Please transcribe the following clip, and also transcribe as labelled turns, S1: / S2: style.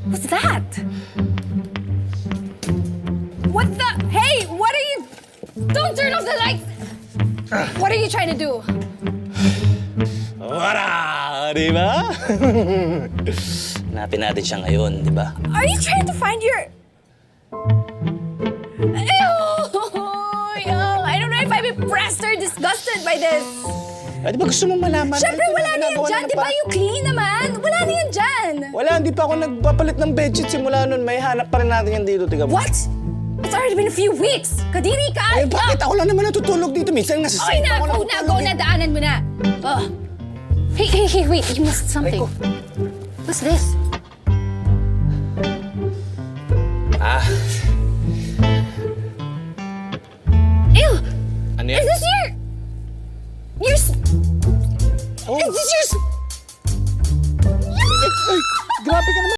S1: What's that? What the? Hey, what are you? Don't turn off the lights! What are you trying to do?
S2: Wala! Di ba? Hanapin natin siya ngayon, di ba?
S1: Are you trying to find your... Ew! I don't know if I'm impressed or disgusted by this.
S2: Di ba gusto mo malaman?
S1: Siyempre, wala na yan dyan. Di ba you clean naman? Wala na yan dyan.
S2: Wala, hindi pa ako nagpapalit ng bedsheet simula nun. May hanap pa rin natin yan dito, tiga mo.
S1: What? It's already been a few weeks. Kadiri ka!
S2: Eh, bakit ako lang naman natutulog dito? Minsan nasa
S1: Okay
S2: safe
S1: na,
S2: ako
S1: go na, daanan mo na. Hey, wait, you missed something. What's this?